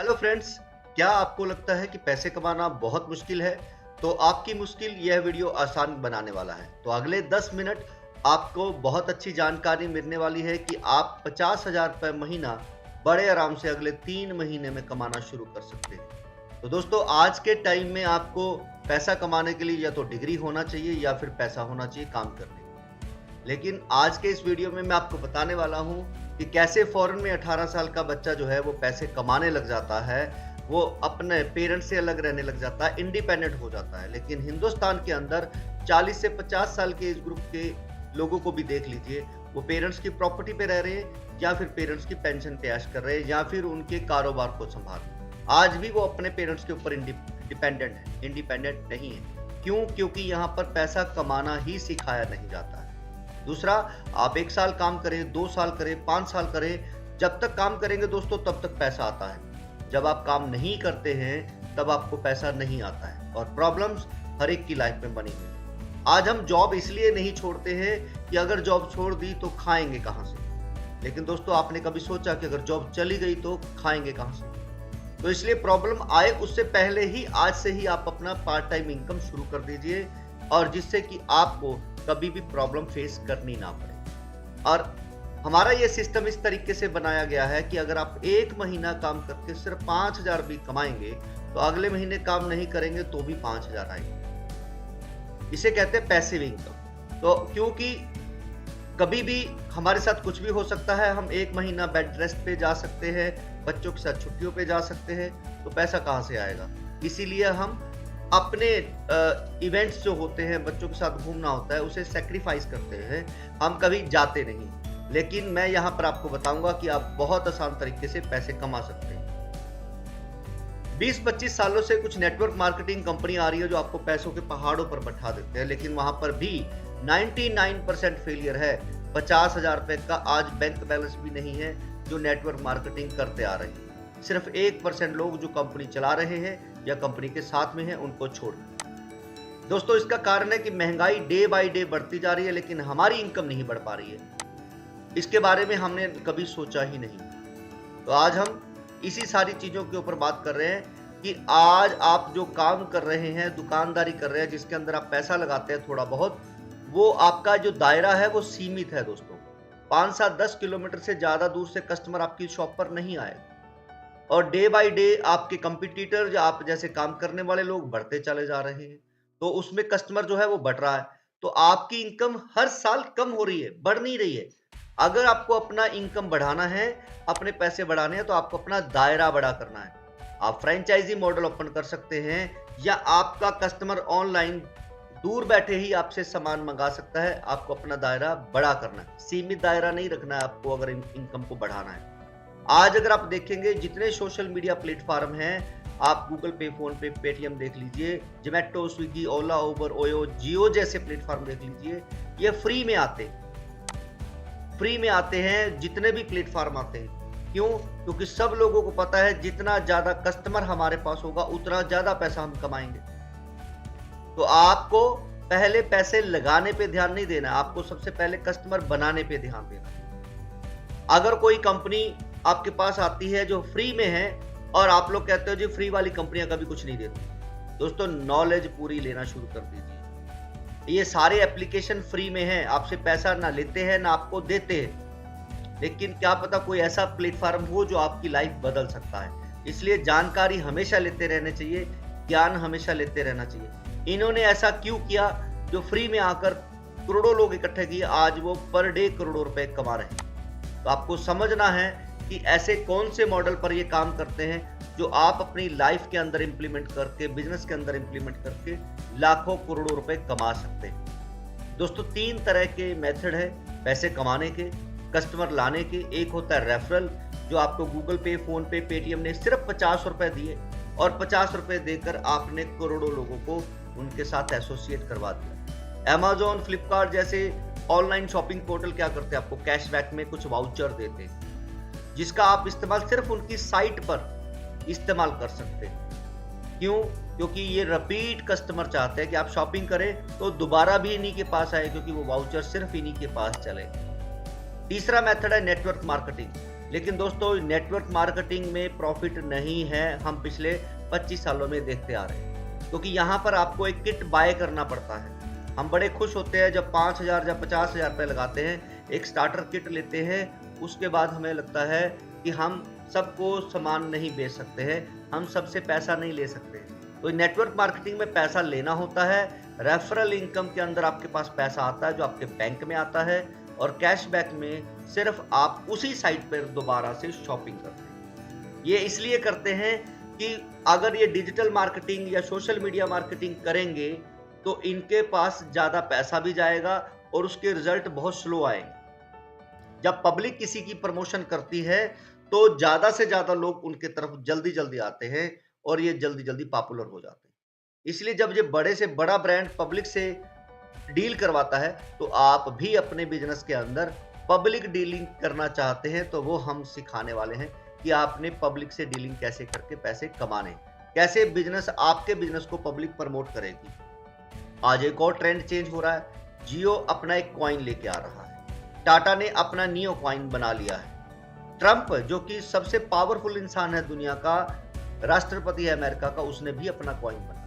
Hello friends, क्या आपको लगता है कि पैसे कमाना बहुत मुश्किल है? तो आपकी मुश्किल यह वीडियो आसान बनाने वाला है। तो अगले 10 मिनट आपको बहुत अच्छी जानकारी मिलने वाली है कि आप 50,000 रुपए महीना बड़े आराम से अगले 3 महीने में कमाना शुरू कर सकते हैं। तो दोस्तों, आज के टाइम में आपको पैसा कमाने के लिए या तो डिग्री होना चाहिए या फिर पैसा होना चाहिए काम करने के लिए। लेकिन आज के इस वीडियो में मैं आपको बताने वाला हूँ कि कैसे फॉरेन में 18 साल का बच्चा जो है वो पैसे कमाने लग जाता है, वो अपने पेरेंट्स से अलग रहने लग जाता है, इंडिपेंडेंट हो जाता है। लेकिन हिंदुस्तान के अंदर 40 से 50 साल के एज ग्रुप के लोगों को भी देख लीजिए, वो पेरेंट्स की प्रॉपर्टी पे रह रहे हैं या फिर पेरेंट्स की पेंशन पे ऐश कर रहे हैं या फिर उनके कारोबार को संभाल रहे हैं। आज भी वो अपने पेरेंट्स के ऊपर डिपेंडेंट है, इंडिपेंडेंट नहीं है। क्यों? क्योंकि यहाँ पर पैसा कमाना ही सिखाया नहीं जाता है। दूसरा, आप 1 साल काम करें, 2 साल करें, 5 साल करें, जब तक काम करेंगे दोस्तों तब तक पैसा आता है। जब आप काम नहीं करते हैं तब आपको पैसा नहीं आता है और प्रॉब्लम्स हर एक की लाइफ में बनी हुई है। आज हम जॉब इसलिए नहीं छोड़ते हैं कि अगर जॉब छोड़ दी तो खाएंगे कहां से। लेकिन दोस्तों, आपने कभी सोचा कि अगर जॉब चली गई तो खाएंगे कहां से? तो इसलिए प्रॉब्लम आए उससे पहले ही आज से ही आप अपना पार्ट टाइम इनकम शुरू कर दीजिए, और जिससे कि आपको कभी भी प्रॉब्लम फेस करनी ना पड़े। और हमारा ये सिस्टम इस तरीके से बनाया गया है कि अगर आप 1 महीना काम करके सिर्फ 5,000 भी कमाएंगे तो अगले महीने काम नहीं करेंगे तो भी 5,000 आएंगे। इसे कहते हैं पैसिव इनकम। तो क्योंकि कभी भी हमारे साथ कुछ भी हो सकता है, हम 1 महीना बेड रेस्ट पे जा सकते हैं, बच्चों के साथ छुट्टियों पे जा सकते हैं, तो पैसा कहाँ से आएगा? इसीलिए हम अपने इवेंट्स जो होते हैं, बच्चों के साथ घूमना होता है, उसे सैक्रिफाइस करते हैं, हम कभी जाते नहीं। लेकिन मैं यहाँ पर आपको बताऊंगा कि आप बहुत आसान तरीके से पैसे कमा सकते हैं। 20-25 सालों से कुछ नेटवर्क मार्केटिंग कंपनी आ रही है जो आपको पैसों के पहाड़ों पर बैठा देते हैं, लेकिन वहां पर भी 99% फेलियर है। 50,000 रुपए का आज बैंक बैलेंस भी नहीं है जो नेटवर्क मार्केटिंग करते आ रहे हैं। सिर्फ 1% लोग जो कंपनी चला रहे हैं या कंपनी के साथ में हैं, उनको छोड़। दोस्तों, इसका कारण है कि महंगाई डे बाय डे बढ़ती जा रही है, लेकिन हमारी इनकम नहीं बढ़ पा रही है। इसके बारे में हमने कभी सोचा ही नहीं। तो आज हम इसी सारी चीजों के ऊपर बात कर रहे हैं कि आज आप जो काम कर रहे हैं, दुकानदारी कर रहे हैं, जिसके अंदर आप पैसा लगाते हैं थोड़ा बहुत, वो आपका जो दायरा है वो सीमित है दोस्तों। 5, 7, 10 किलोमीटर से ज्यादा दूर से कस्टमर आपकी शॉप पर नहीं आए, और डे बाय डे आपके कंपटीटर या आप जैसे काम करने वाले लोग बढ़ते चले जा रहे हैं, तो उसमें कस्टमर जो है वो बढ़ रहा है। तो आपकी इनकम हर साल कम हो रही है, बढ़ नहीं रही है। अगर आपको अपना इनकम बढ़ाना है, अपने पैसे बढ़ाने हैं, तो आपको अपना दायरा बड़ा करना है। आप फ्रेंचाइजी मॉडल ओपन कर सकते हैं, या आपका कस्टमर ऑनलाइन दूर बैठे ही आपसे सामान मंगा सकता है। आपको अपना दायरा बड़ा करना है, सीमित दायरा नहीं रखना है आपको अगर इनकम को बढ़ाना है। आज अगर आप देखेंगे जितने सोशल मीडिया प्लेटफॉर्म हैं, आप गूगल पे, फोन पे, पेटीएम देख लीजिए, जोमेटो, स्विगी, ओला, उबर, ओयो, जियो जैसे प्लेटफॉर्म देख लीजिए, ये फ्री में आते हैं। जितने भी प्लेटफॉर्म आते हैं, क्यों? क्योंकि सब लोगों को पता है जितना ज्यादा कस्टमर हमारे पास होगा उतना ज्यादा पैसा हम कमाएंगे। तो आपको पहले पैसे लगाने पे ध्यान नहीं देना, आपको सबसे पहले कस्टमर बनाने पे ध्यान देना। अगर कोई कंपनी आपके पास आती है जो फ्री में है और आप लोग कहते हो जी फ्री वाली कंपनियां कभी कुछ नहीं देती, दोस्तों नॉलेज पूरी लेना शुरू कर दीजिए। ये सारे एप्लीकेशन फ्री में हैं, आपसे पैसा ना लेते हैं ना आपको देते हैं। लेकिन क्या पता कोई ऐसा प्लेटफॉर्म हो जो आपकी लाइफ बदल सकता है। इसलिए जानकारी हमेशा लेते रहने चाहिए, ज्ञान हमेशा लेते रहना चाहिए। इन्होंने ऐसा क्यों किया? जो फ्री में आकर करोड़ों लोग इकट्ठे किए, आज वो पर डे करोड़ों रुपए कमा रहे हैं। तो आपको समझना है कि ऐसे कौन से मॉडल पर ये काम करते हैं जो आप अपनी लाइफ के अंदर इंप्लीमेंट करके, बिजनेस के अंदर इंप्लीमेंट करके लाखों करोड़ों रुपए कमा सकते हैं। दोस्तों, 3 तरह के मेथड है पैसे कमाने के, कस्टमर लाने के। एक होता है रेफरल, जो आपको गूगल पे, फोन पे, पेटीएम ने सिर्फ 50 रुपए दिए और 50 रुपए देकर आपने करोड़ों लोगों को उनके साथ एसोसिएट करवा दिया। अमेजोन, फ्लिपकार्ट जैसे ऑनलाइन शॉपिंग पोर्टल क्या करते हैं? आपको कैशबैक में कुछ वाउचर देते हैं, जिसका आप इस्तेमाल सिर्फ उनकी साइट पर इस्तेमाल कर सकते हैं। क्यों? क्योंकि ये रिपीट कस्टमर चाहते हैं कि आप शॉपिंग करें तो दोबारा भी इन्हीं के पास आए, क्योंकि वो वाउचर सिर्फ इन्हीं के पास चले। तीसरा मेथड है नेटवर्क मार्केटिंग, लेकिन दोस्तों नेटवर्क मार्केटिंग में प्रॉफिट नहीं है, हम पिछले 25 सालों में देखते आ रहे हैं, क्योंकि यहाँ पर आपको एक किट बाय करना पड़ता है। हम बड़े खुश होते हैं जब 5,000 या 50,000 रुपये लगाते हैं, एक स्टार्टर किट लेते हैं, उसके बाद हमें लगता है कि हम सबको सामान नहीं बेच सकते हैं, हम सबसे पैसा नहीं ले सकते। तो नेटवर्क मार्केटिंग में पैसा लेना होता है, रेफरल इनकम के अंदर आपके पास पैसा आता है जो आपके बैंक में आता है, और कैशबैक में सिर्फ आप उसी साइट पर दोबारा से शॉपिंग करते हैं। ये इसलिए करते हैं कि अगर ये डिजिटल मार्केटिंग या सोशल मीडिया मार्केटिंग करेंगे तो इनके पास ज़्यादा पैसा भी जाएगा और उसके रिजल्ट बहुत स्लो आएंगे। जब पब्लिक किसी की प्रमोशन करती है तो ज़्यादा से ज़्यादा लोग उनके तरफ जल्दी जल्दी आते हैं और ये जल्दी जल्दी पॉपुलर हो जाते हैं। इसलिए जब ये बड़े से बड़ा ब्रांड पब्लिक से डील करवाता है तो आप भी अपने बिजनेस के अंदर पब्लिक डीलिंग करना चाहते हैं तो वो हम सिखाने वाले हैं कि आपने पब्लिक से डीलिंग कैसे करके पैसे कमाने, कैसे बिजनेस आपके बिजनेस को पब्लिक प्रमोट करेगी। आज एक और ट्रेंड चेंज हो रहा है, जियो अपना एक कॉइन लेके आ रहा है, टाटा ने अपना नियो कॉइन बना लिया है, ट्रंप जो कि सबसे पावरफुल इंसान है दुनिया का, राष्ट्रपति है अमेरिका का, उसने भी अपना कॉइन बनाया।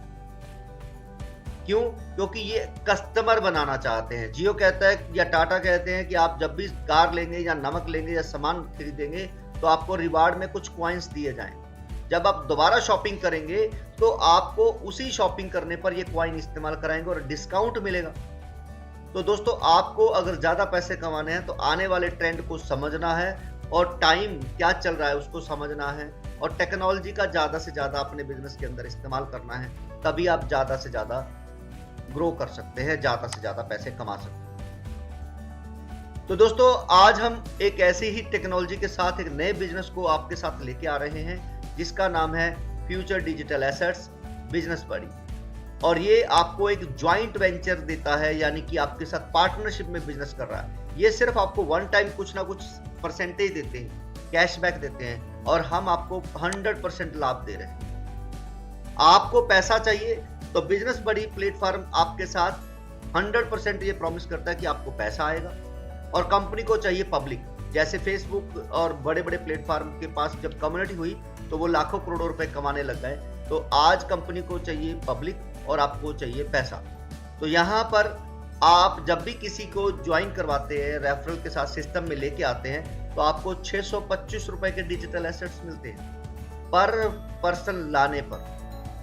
क्यों? क्योंकि ये कस्टमर बनाना चाहते हैं। जियो कहता है या टाटा कहते हैं कि आप जब भी कार लेंगे या नमक लेंगे या सामान खरीदेंगे तो आपको रिवार्ड में कुछ कॉइन्स दिए जाएंगे। जब आप दोबारा शॉपिंग करेंगे तो आपको उसी शॉपिंग करने पर ये कॉइन इस्तेमाल कराएंगे और डिस्काउंट मिलेगा। तो दोस्तों आपको अगर ज्यादा पैसे कमाने हैं तो आने वाले ट्रेंड को समझना है और टाइम क्या चल रहा है उसको समझना है और टेक्नोलॉजी का ज्यादा से ज्यादा अपने बिजनेस के अंदर इस्तेमाल करना है, तभी आप ज्यादा से ज्यादा ग्रो कर सकते हैं, ज्यादा से ज्यादा पैसे कमा सकते हैं। तो दोस्तों आज हम एक ऐसी ही टेक्नोलॉजी के साथ एक नए बिजनेस को आपके साथ लेके आ रहे हैं जिसका नाम है फ्यूचर डिजिटल एसेट्स बिजनेस बडी, और ये आपको एक ज्वाइंट वेंचर देता है, यानी कि आपके साथ पार्टनरशिप में बिजनेस कर रहा है। ये सिर्फ आपको वन टाइम कुछ ना कुछ परसेंटेज देते हैं, कैशबैक देते हैं, और हम आपको 100% लाभ दे रहे हैं। आपको पैसा चाहिए तो बिजनेस बडी प्लेटफॉर्म आपके साथ 100% ये प्रॉमिस करता है कि आपको पैसा आएगा, और कंपनी को चाहिए पब्लिक। जैसे फेसबुक और बड़े बड़े प्लेटफॉर्म के पास जब कम्युनिटी हुई तो वो लाखों करोड़ों रुपए कमाने लग गए, तो आज कंपनी को चाहिए पब्लिक और आपको चाहिए पैसा। तो यहाँ पर आप जब भी किसी को ज्वाइन करवाते हैं, रेफरल के साथ सिस्टम में लेके आते हैं, तो आपको 625 रुपए के डिजिटल एसेट्स मिलते हैं पर पर्सन लाने पर।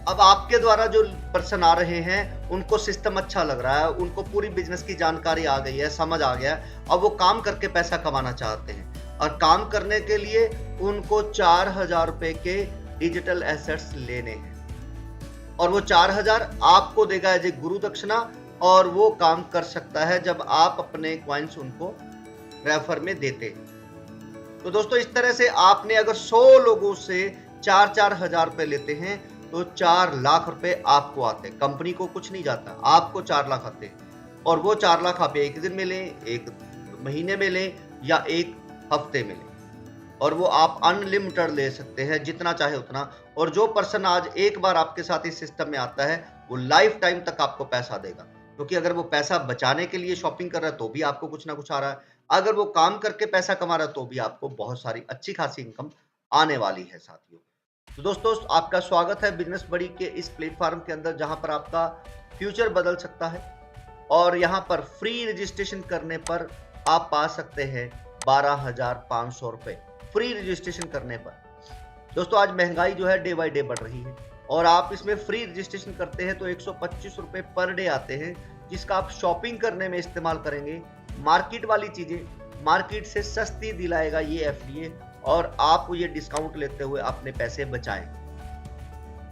अब आपके द्वारा जो पर्सन आ रहे हैं उनको सिस्टम अच्छा लग रहा है, उनको पूरी बिजनेस की जानकारी आ गई है, समझ आ गया, अब वो काम करके पैसा कमाना चाहते हैं, और काम करने के लिए उनको 4,000 रुपए के डिजिटल एसेट्स लेने हैं, और वो 4,000 आपको देगा एज ए गुरु दक्षिणा, और वो काम कर सकता है जब आप अपने कॉइन्स उनको रेफर में देते हैं। तो दोस्तों इस तरह से आपने अगर 100 लोगों से 4-4 हजार रुपए लेते हैं तो 4 लाख रुपए आपको आते हैं, कंपनी को कुछ नहीं जाता, आपको 4 लाख आते हैं, और वो 4 लाख आप एक दिन में लें, एक महीने में लें या एक हफ्ते में लें, और वो आप अनलिमिटेड ले सकते हैं, जितना चाहे उतना। और जो पर्सन आज एक बार आपके साथ इस सिस्टम में आता है वो लाइफ टाइम तक आपको पैसा देगा, क्योंकि अगर वो पैसा बचाने के लिए शॉपिंग कर रहा है तो भी आपको कुछ ना कुछ आ रहा है, अगर वो काम करके पैसा कमा रहा है तो भी आपको बहुत सारी अच्छी खासी इनकम आने वाली है साथियों। तो दोस्तों आपका स्वागत है बिजनेस बडी के इस प्लेटफॉर्म के अंदर, जहां पर आपका फ्यूचर बदल सकता है, और यहां पर फ्री रजिस्ट्रेशन करने पर आप पा सकते हैं 12,500 रुपए फ्री रजिस्ट्रेशन करने पर। दोस्तों आज महंगाई जो है डे बाय डे बढ़ रही है, और आप इसमें फ्री रजिस्ट्रेशन करते हैं तो 125 रुपए पर डे आते हैं, जिसका आप शॉपिंग करने में इस्तेमाल करेंगे। मार्केट वाली चीजें मार्केट से सस्ती दिलाएगा ये एफडीए, और आप ये डिस्काउंट लेते हुए अपने पैसे बचाएं।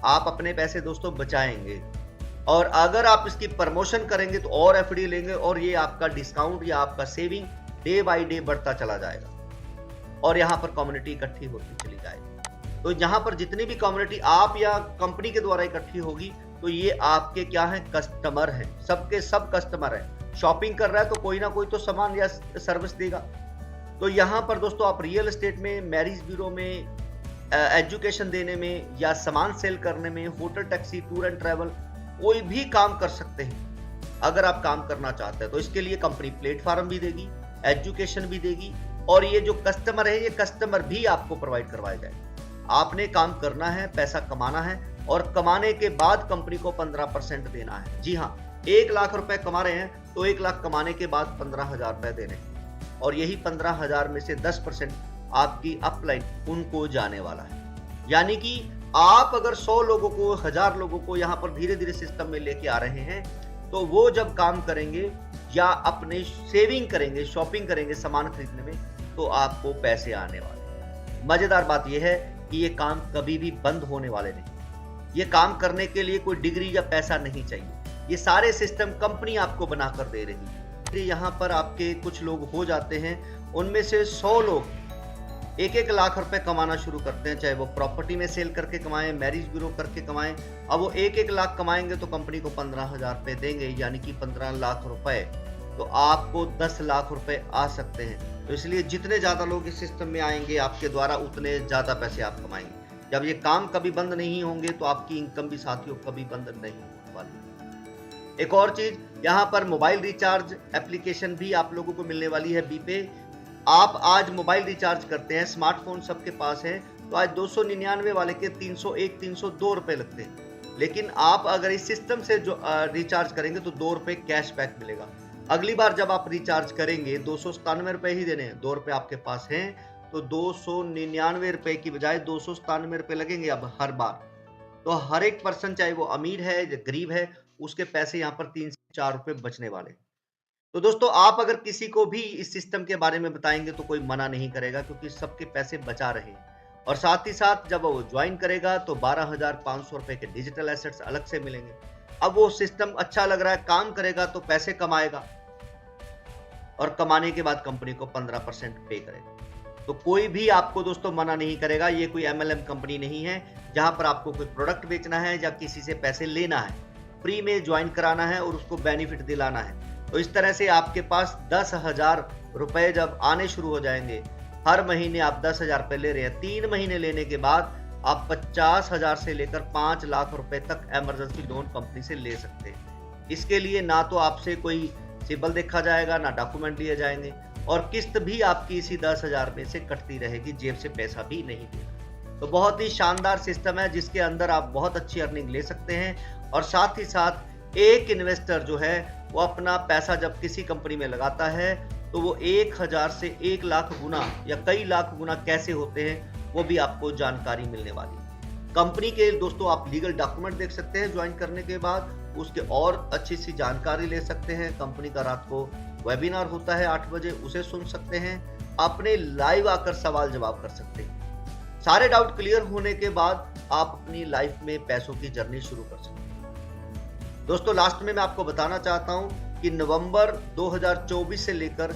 आप अपने पैसे दोस्तों बचाएंगे, और अगर आप इसकी प्रमोशन करेंगे तो और एफडी लेंगे, और ये आपका डिस्काउंट या आपका सेविंग डे बाय डे बढ़ता चला जाएगा, और यहाँ पर कम्युनिटी इकट्ठी होती चली जाएगी। तो यहाँ पर जितनी भी कम्युनिटी आप या कंपनी के द्वारा इकट्ठी होगी तो ये आपके क्या है, कस्टमर हैं, सबके सब कस्टमर हैं। शॉपिंग कर रहा है तो कोई ना कोई तो सामान या सर्विस देगा। तो यहाँ पर दोस्तों आप रियल एस्टेट में, मैरिज ब्यूरो में, एजुकेशन देने में, या सामान सेल करने में, hotel, taxi, tour and travel, कोई भी काम कर सकते हैं अगर आप काम करना चाहते हैं। तो इसके लिए कंपनी प्लेटफॉर्म भी देगी, एजुकेशन भी देगी, और ये जो कस्टमर है, ये कस्टमर भी आपको प्रोवाइड करवाया जाएगा। आपने काम करना है, पैसा कमाना है और कमाने के बाद कंपनी को 15% देना है। जी हाँ, 1 लाख रुपए कमा रहे हैं तो 1 लाख कमाने के बाद 15,000 रुपए देने हैं और यही 15,000 में से 10% आपकी अपलाइन उनको जाने वाला है। यानी कि आप अगर 100 लोगों को, 1000 लोगों को यहाँ पर धीरे धीरे सिस्टम में लेके आ रहे हैं, तो वो जब काम करेंगे या अपने सेविंग करेंगे, शॉपिंग करेंगे सामान खरीदने में, तो आपको पैसे आने वाले। मजेदार बात यह है कि ये काम कभी भी बंद होने वाले नहीं। ये काम करने के लिए कोई डिग्री या पैसा नहीं चाहिए। ये सारे सिस्टम कंपनी आपको बनाकर दे रही है। यहाँ पर आपके कुछ लोग हो जाते हैं, उनमें से 100 लोग 1-1 लाख रुपए कमाना शुरू करते हैं, चाहे वो प्रॉपर्टी में सेल करके कमाएं, मैरिज ब्यूरो करके कमाएं। अब वो 1-1 लाख कमाएंगे तो कंपनी को 15,000 रुपए देंगे, यानी कि 15 लाख रुपए। तो आपको 10 लाख रुपए आ सकते हैं। तो इसलिए जितने ज्यादा लोग इस सिस्टम में आएंगे आपके द्वारा, उतने ज्यादा पैसे आप कमाएंगे। जब ये काम कभी बंद नहीं होंगे तो आपकी इनकम भी साथियों कभी बंद नहीं होने वाली। एक और चीज, यहाँ पर मोबाइल रिचार्ज एप्लीकेशन भी आप लोगों को मिलने वाली है बीपे। आप आज मोबाइल रिचार्ज करते हैं, स्मार्टफोन सबके पास है, तो आज 299 वाले के 301, 302 रुपए लगते हैं। लेकिन आप अगर इस सिस्टम से जो रिचार्ज करेंगे तो 2 रुपए कैशबैक मिलेगा। अगली बार जब आप रिचार्ज करेंगे 297 रुपए ही देने हैं, 2 रुपए आपके पास हैं, तो 299 रुपए की बजाय 297 रुपए लगेंगे अब हर बार। तो हर एक पर्सन, चाहे वो अमीर है या गरीब है, उसके पैसे यहाँ पर 3 से 4 रुपए बचने वाले। तो दोस्तों, आप अगर किसी को भी इस सिस्टम के बारे में बताएंगे तो कोई मना नहीं करेगा, क्योंकि सबके पैसे बचा रहे हैं। और साथ ही साथ जब वो ज्वाइन करेगा तो 12,500 रुपए के डिजिटल एसेट्स अलग से मिलेंगे। अब वो सिस्टम अच्छा लग रहा है, काम करेगा तो पैसे कमाएगा और कमाने के बाद कंपनी को 15% पे करेगा। तो कोई भी आपको दोस्तों मना नहीं करेगा। ये कोई MLM कंपनी नहीं है जहां पर आपको कोई प्रोडक्ट बेचना है या किसी से पैसे लेना है। फ्री में ज्वाइन कराना है और उसको बेनिफिट दिलाना है। तो इस तरह से आपके पास 10,000 रुपए जब आने शुरू हो जाएंगे, हर महीने आप 10,000 रुपए ले रहे हैं, 3 महीने लेने के बाद आप 50,000 से लेकर 5 लाख रुपए तक इमरजेंसी लोन कंपनी से ले सकते हैं। इसके लिए ना तो आपसे कोई सिबिल देखा जाएगा, ना डॉक्यूमेंट लिए जाएंगे और किस्त भी आपकी इसी 10,000 में से कटती रहेगी, जेब से पैसा भी नहीं देगा। तो बहुत ही शानदार सिस्टम है जिसके अंदर आप बहुत अच्छी अर्निंग ले सकते हैं। और साथ ही साथ एक इन्वेस्टर जो है वो अपना पैसा जब किसी कंपनी में लगाता है तो वो 1000 से 1 लाख गुना या कई लाख गुना कैसे होते हैं, वो भी आपको जानकारी मिलने वाली है। कंपनी के दोस्तों आप लीगल डॉक्यूमेंट देख सकते हैं ज्वाइन करने के बाद, उसके और अच्छी सी जानकारी ले सकते हैं। कंपनी का रात को वेबिनार होता है 8 बजे, उसे सुन सकते हैं, अपने लाइव आकर सवाल जवाब कर सकते हैं। सारे डाउट क्लियर होने के बाद आप अपनी लाइफ में पैसों की जर्नी शुरू कर सकते हैं। दोस्तों, लास्ट में मैं आपको बताना चाहता हूं कि नवंबर 2024 से लेकर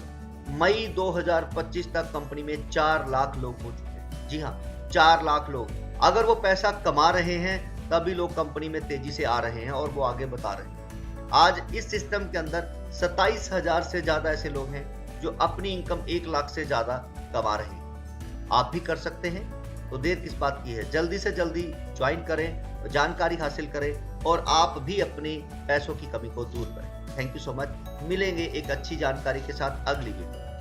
मई 2025 तक कंपनी में 4 लाख लोग हो चुके हैं। जी हाँ, 4 लाख लोग। अगर वो पैसा कमा रहे हैं तभी लोग कंपनी में तेजी से आ रहे हैं और वो आगे बता रहे हैं। आज इस सिस्टम के अंदर 27,000 से ज्यादा ऐसे लोग हैं जो अपनी इनकम 1 लाख से ज्यादा कमा रहे हैं। आप भी कर सकते हैं, तो देर किस बात की है। जल्दी से जल्दी ज्वाइन करें, जानकारी हासिल करें और आप भी अपने पैसों की कमी को दूर करें। Thank you so much. मिलेंगे एक अच्छी जानकारी के साथ अगली वीडियो।